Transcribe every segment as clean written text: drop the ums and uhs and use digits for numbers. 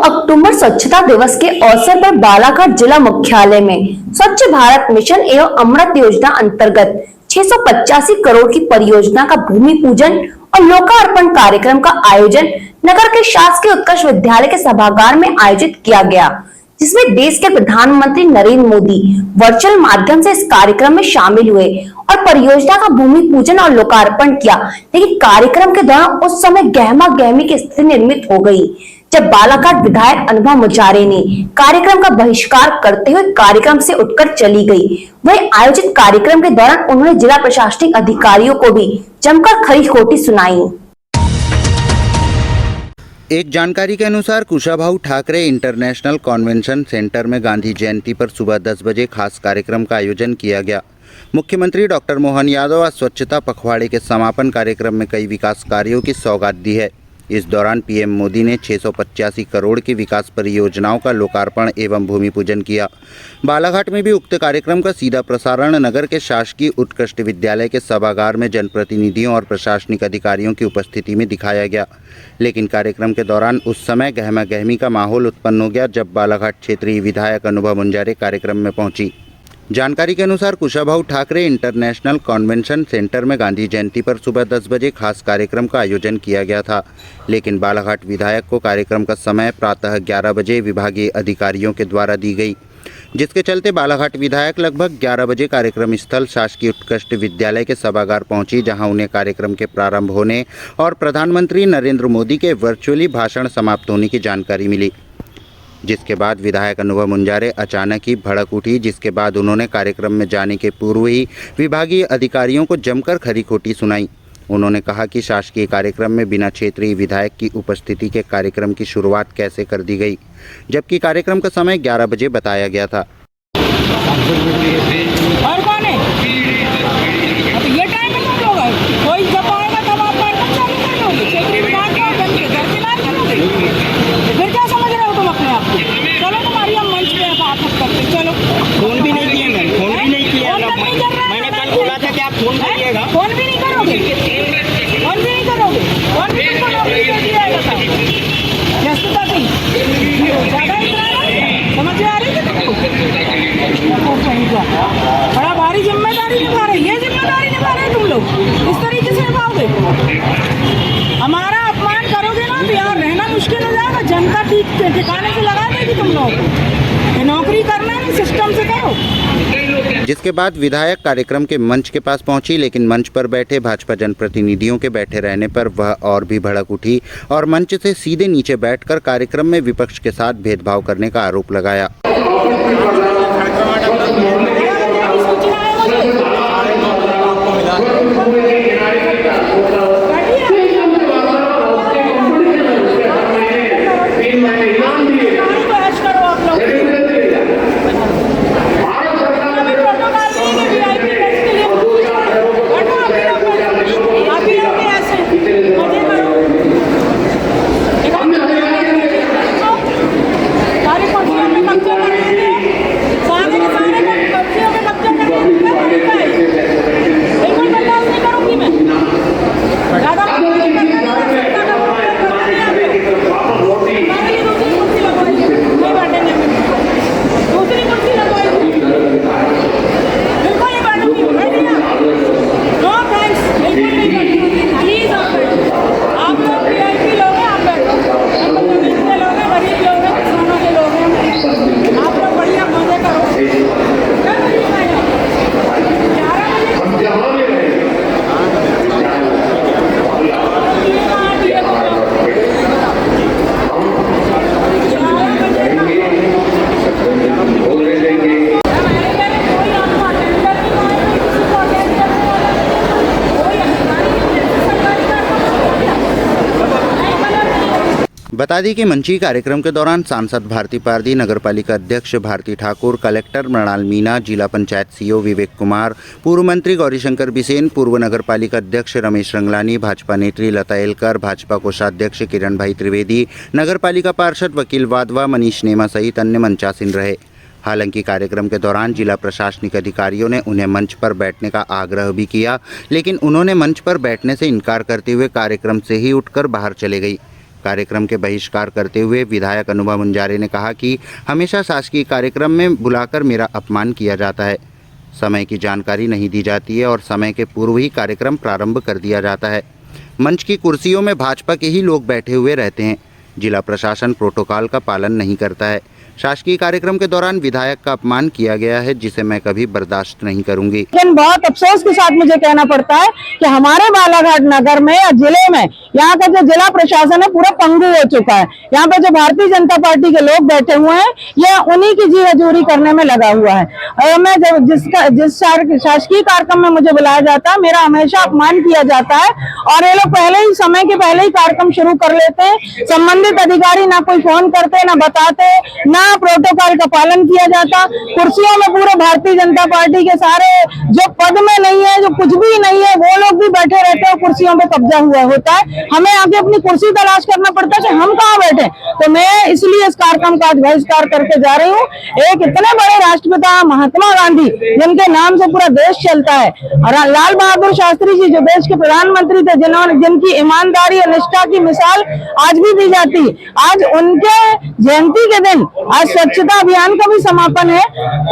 अक्टूबर स्वच्छता दिवस के अवसर पर बालाघाट जिला मुख्यालय में स्वच्छ भारत मिशन एवं अमृत योजना अंतर्गत 685 करोड़ की परियोजना का भूमि पूजन और लोकार्पण कार्यक्रम का आयोजन नगर के शासकीय उत्कृष्ट विद्यालय के सभागार में आयोजित किया गया, जिसमें देश के प्रधानमंत्री नरेंद्र मोदी वर्चुअल माध्यम से इस कार्यक्रम में शामिल हुए और परियोजना का भूमि पूजन और लोकार्पण किया। लेकिन कार्यक्रम के दौरान उस समय गहमा गहमी की स्थिति निर्मित हो गई, जब बालाघाट विधायक अनुभव मुजारे ने कार्यक्रम का बहिष्कार करते हुए कार्यक्रम से उठकर चली गई। वहीं आयोजित कार्यक्रम के दौरान उन्होंने जिला प्रशासनिक अधिकारियों को भी जमकर खरी खोटी सुनाई। एक जानकारी के अनुसार Kushabhau Thackeray international convention centre में गांधी जयंती पर सुबह 10 बजे खास कार्यक्रम का आयोजन किया गया। मुख्यमंत्री डॉक्टर मोहन यादव आज स्वच्छता पखवाड़े के समापन कार्यक्रम में कई विकास कार्यों की सौगात दी है। इस दौरान पीएम मोदी ने 685 करोड़ की विकास परियोजनाओं का लोकार्पण एवं भूमि पूजन किया। बालाघाट में भी उक्त कार्यक्रम का सीधा प्रसारण नगर के शासकीय उत्कृष्ट विद्यालय के सभागार में जनप्रतिनिधियों और प्रशासनिक अधिकारियों की उपस्थिति में दिखाया गया। लेकिन कार्यक्रम के दौरान उस समय गहमा गहमी का माहौल उत्पन्न हो गया, जब बालाघाट क्षेत्रीय विधायक अनुभव मुंजारे कार्यक्रम में पहुंची। जानकारी के अनुसार Kushabhau Thackeray international convention centre में गांधी जयंती पर सुबह 10 बजे खास कार्यक्रम का आयोजन किया गया था, लेकिन बालाघाट विधायक को कार्यक्रम का समय प्रातः 11 बजे विभागीय अधिकारियों के द्वारा दी गई, जिसके चलते बालाघाट विधायक लगभग 11 बजे कार्यक्रम स्थल शासकीय उत्कृष्ट विद्यालय के सभागार पहुंची, जहां उन्हें कार्यक्रम के प्रारंभ होने और प्रधानमंत्री नरेंद्र मोदी के वर्चुअली भाषण समाप्त होने की जानकारी मिली। जिसके बाद विधायक अनुभव मुंजारे अचानक ही भड़क उठी, जिसके बाद उन्होंने कार्यक्रम में जाने के पूर्व ही विभागीय अधिकारियों को जमकर खरी खोटी सुनाई। उन्होंने कहा कि शासकीय कार्यक्रम में बिना क्षेत्रीय विधायक की उपस्थिति के कार्यक्रम की शुरुआत कैसे कर दी गई, जबकि कार्यक्रम का समय 11 बजे बताया गया था। और कौन है? अब ये टाइम में तुम लोग है, कोई जब आएगा तब आप बैठना चालू कर लोगे, क्षेत्रीय विधायक को बंद के घर के नाम करोगे। फिर क्या समझ रहे हो तुम अपने आप को? चलो तुम्हारी हम मंच पे बात करते, चलो। फोन भी नहीं किया मैंने, फोन भी नहीं किया। मैंने कल बोला था कि आप फोन करिएगा। फोन भी नहीं करोगे, फोन भी नहीं करोगे, फोन भी नहीं करोगे, व्यस्तता थी ज़्यादा समझ में आ रही थी तुमको? बड़ा भारी जिम्मेदारी निभा रहे, ये जिम्मेदारी निभा रहे तुम लोग, इस तरीके से निभाओगे? हमारा अपमान करोगे ना तो यार रहना मुश्किल हो जाएगा। जनता ठीक ठिकाने से लगा देगी तुम लोग। ये नौकरी करना है, सिस्टम से करो। जिसके बाद विधायक कार्यक्रम के मंच के पास पहुंची, लेकिन मंच पर बैठे भाजपा जनप्रतिनिधियों के बैठे रहने पर वह और भी भड़क उठी और मंच से सीधे नीचे बैठकर कार्यक्रम में विपक्ष के साथ भेदभाव करने का आरोप लगाया। बता दें कि मंची कार्यक्रम के दौरान सांसद भारती पारदी, नगरपालिका अध्यक्ष भारती ठाकुर, कलेक्टर मृणाल मीना, जिला पंचायत सीओ विवेक कुमार, पूर्व मंत्री गौरीशंकर बिसेन, पूर्व नगरपालिका अध्यक्ष रमेश रंगलानी, भाजपा नेत्री लता एलकर, भाजपा कोषाध्यक्ष किरण भाई त्रिवेदी, नगरपालिका पार्षद वकील वाधवा, मनीष नेमा सहित अन्य मंचासीन रहे। हालांकि कार्यक्रम के दौरान जिला प्रशासनिक अधिकारियों ने उन्हें मंच पर बैठने का आग्रह भी किया, लेकिन उन्होंने मंच पर बैठने से इनकार करते हुए कार्यक्रम से ही उठकर बाहर चले गई। कार्यक्रम के बहिष्कार करते हुए विधायक अनुभव मुंजारे ने कहा कि हमेशा शासकीय कार्यक्रम में बुलाकर मेरा अपमान किया जाता है, समय की जानकारी नहीं दी जाती है और समय के पूर्व ही कार्यक्रम प्रारंभ कर दिया जाता है। मंच की कुर्सियों में भाजपा के ही लोग बैठे हुए रहते हैं। जिला प्रशासन प्रोटोकॉल का पालन नहीं करता है। शासकीय कार्यक्रम के दौरान विधायक का अपमान किया गया है, जिसे मैं कभी बर्दाश्त नहीं करूंगी। लेकिन बहुत अफसोस के साथ मुझे कहना पड़ता है कि हमारे बालाघाट नगर में या जिले में यहाँ का जो जिला प्रशासन है पूरा पंगु हो चुका है। यहाँ पे जो भारतीय जनता पार्टी के लोग बैठे हुए हैं ये उन्हीं की जी हजूरी करने में लगा हुआ है। मैं जिस शासकीय कार्यक्रम में मुझे बुलाया जाता है मेरा हमेशा अपमान किया जाता है और ये लोग पहले ही समय के पहले ही कार्यक्रम शुरू कर लेते हैं। संबंधित अधिकारी ना कोई फोन करते, ना बताते, ना प्रोटोकॉल का पालन किया जाता। कुर्सियों में पूरे भारतीय जनता पार्टी के सारे जो पद में नहीं है, जो कुछ भी नहीं है, वो लोग भी बैठे रहते हैं, कुर्सियों पे कब्जा हुआ होता है। हमें आगे अपनी कुर्सी तलाश करना पड़ता है कि हम कहाँ बैठे। तो मैं इसलिए इस कार्यक्रम का आज बहिष्कार करके जा रही हूँ। एक इतने बड़े राष्ट्रपिता महात्मा गांधी जिनके नाम से पूरा देश चलता है, और लाल बहादुर शास्त्री जी जो देश के प्रधानमंत्री थे, जिनकी ईमानदारी और निष्ठा की मिसाल आज भी दी जाती। आज उनके जयंती के दिन आज स्वच्छता अभियान का भी समापन है।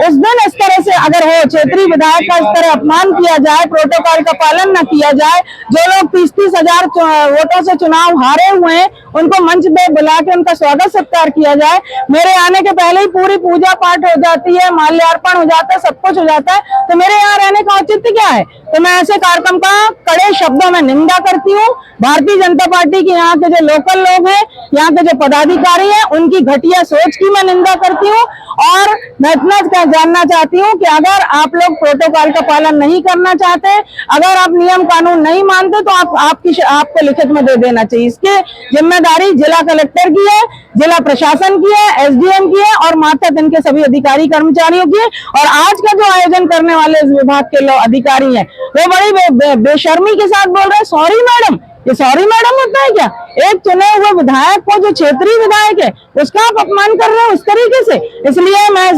उस दिन इस तरह से अगर हो क्षेत्रीय विधायक का इस तरह अपमान किया जाए, प्रोटोकॉल का पालन न किया जाए, जो लोग 30-30 हजार वोटों से चुनाव हारे हुए हैं उनको मंच पे बुला के उनका स्वागत सत्कार किया जाए। मेरे आने के पहले ही पूरी पूजा पाठ हो जाती है, माल्यार्पण हो जाता है, सब कुछ हो जाता है, तो मेरे यहाँ रहने का औचित्य क्या है। तो मैं ऐसे कार्यक्रम का कड़े शब्दों में निंदा करती हूँ। भारतीय जनता पार्टी के यहाँ के जो लोकल लोग हैं, यहाँ के जो पदाधिकारी हैं, उनकी घटिया सोच की मैं निंदा करती हूँ। और मैं इतना जानना चाहती हूँ कि अगर आप लोग प्रोटोकॉल का पालन नहीं करना चाहते, अगर आप नियम कानून नहीं मानते, तो आपको लिखित में दे देना चाहिए। इसकी जिम्मेदारी जिला कलेक्टर की है, जिला प्रशासन की है, एसडीएम की है और मातहत इनके सभी अधिकारी कर्मचारियों की है। और आज का जो आयोजन करने वाले इस विभाग के लोग अधिकारी हैं वो बड़ी बेशर्मी के साथ बोल रहे हैं सॉरी मैडम। ये सॉरी मैडम होता है क्या? एक चुने हुए विधायक को, जो क्षेत्रीय विधायक है, उसका आप अपमान कर रहे हो इस तरीके से। इसलिए मैं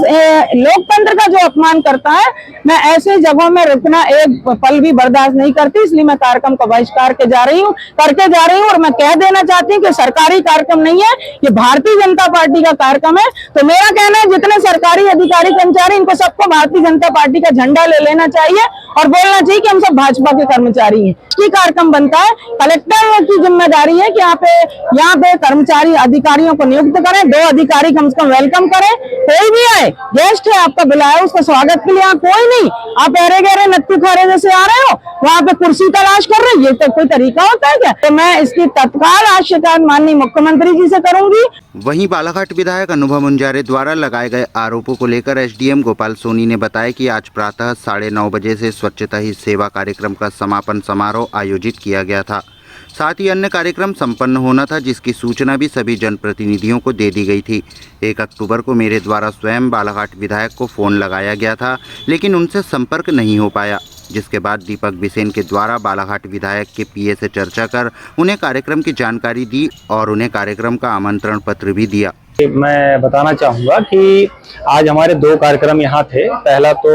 लोकतंत्र का जो अपमान करता है, मैं ऐसे जगहों में रुकना एक पल भी बर्दाश्त नहीं करती। इसलिए मैं कार्यक्रम का बहिष्कार करके जा रही हूँ और मैं कह देना चाहती हूँ कि सरकारी कार्यक्रम नहीं है, ये भारतीय जनता पार्टी का कार्यक्रम है। तो मेरा कहना है जितने सरकारी अधिकारी कर्मचारी, इनको सबको भारतीय जनता पार्टी का झंडा ले लेना चाहिए और बोलना चाहिए कि हम सब भाजपा के कर्मचारी हैं। ये कार्यक्रम बनता है, कलेक्टर की जिम्मेदारी है कि यहाँ पे कर्मचारी अधिकारियों को नियुक्त करें, 2 अधिकारी कम से कम वेलकम करें। कोई भी आए, गेस्ट है आपका बुलाया, उसका स्वागत के लिए यहाँ कोई नहीं, आप अरे गहरे नत्थू खारे जैसे आ रहे हो, वहाँ पे कुर्सी तलाश कर रहे, ये तो कोई तरीका होता है क्या? तो मैं इसकी तत्काल आज शिकायत माननीय मुख्यमंत्री जी से करूंगी। वहीं बालाघाट विधायक अनुभव मुंजारे द्वारा लगाए गए आरोपों को लेकर एसडीएम गोपाल सोनी ने बताया कि आज प्रातः 9:30 बजे से स्वच्छता ही सेवा कार्यक्रम का समापन समारोह आयोजित किया गया था। साथ ही अन्य कार्यक्रम संपन्न होना था, जिसकी सूचना भी सभी जनप्रतिनिधियों को दे दी गई थी। 1 अक्टूबर को मेरे द्वारा स्वयं बालाघाट विधायक को फ़ोन लगाया गया था, लेकिन उनसे संपर्क नहीं हो पाया, जिसके बाद दीपक बिसेन के द्वारा बालाघाट विधायक के पीए से चर्चा कर उन्हें कार्यक्रम की जानकारी दी और उन्हें कार्यक्रम का आमंत्रण पत्र भी दिया। मैं बताना चाहूँगा कि आज हमारे 2 कार्यक्रम यहाँ थे। पहला तो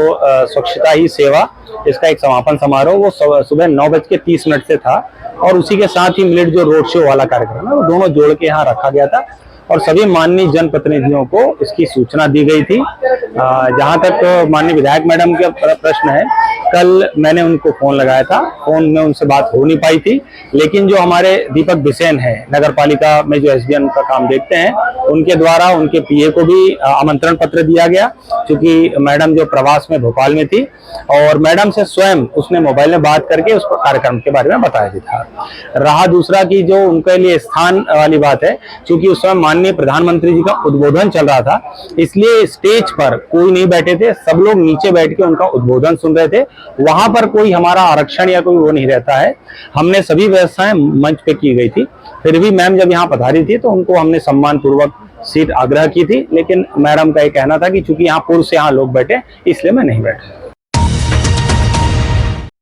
स्वच्छता ही सेवा, इसका एक समापन समारोह वो सुबह 9:30 से था और उसी के साथ ही मिनट जो रोड शो वाला कार्यक्रम है वो दोनों जोड़ के यहाँ रखा गया था और सभी माननीय जनप्रतिनिधियों को इसकी सूचना दी गई थी। जहाँ तक माननीय विधायक मैडम का प्रश्न है, कल मैंने उनको फोन लगाया था, फोन में उनसे बात हो नहीं पाई थी, लेकिन जो हमारे दीपक बिसेन है, नगर पालिका में जो एसडीएम का काम देखते हैं, उनके द्वारा उनके पीए को भी आमंत्रण पत्र दिया गया, क्योंकि मैडम जो प्रवास में भोपाल में थी और मैडम से स्वयं उसने मोबाइल में बात करके उस कार्यक्रम के बारे में बताया भी था। रहा दूसरा कि जो उनके लिए स्थान वाली बात है, क्योंकि उस समय माननीय प्रधानमंत्री जी का उद्बोधन चल रहा था, इसलिए स्टेज पर कोई नहीं बैठे थे, सब लोग नीचे बैठ के उनका उद्बोधन सुन रहे थे। वहां पर कोई हमारा आरक्षण या कोई वो नहीं रहता है। हमने सभी व्यवस्थाएं मंच पे की गई थी, फिर भी मैम जब यहाँ पधारी थी तो उनको हमने सम्मान पूर्वक सीट आग्रह की थी, लेकिन मैडम का ये कहना था कि चूंकि यहाँ पूर्व से यहाँ लोग बैठे इसलिए मैं नहीं बैठा।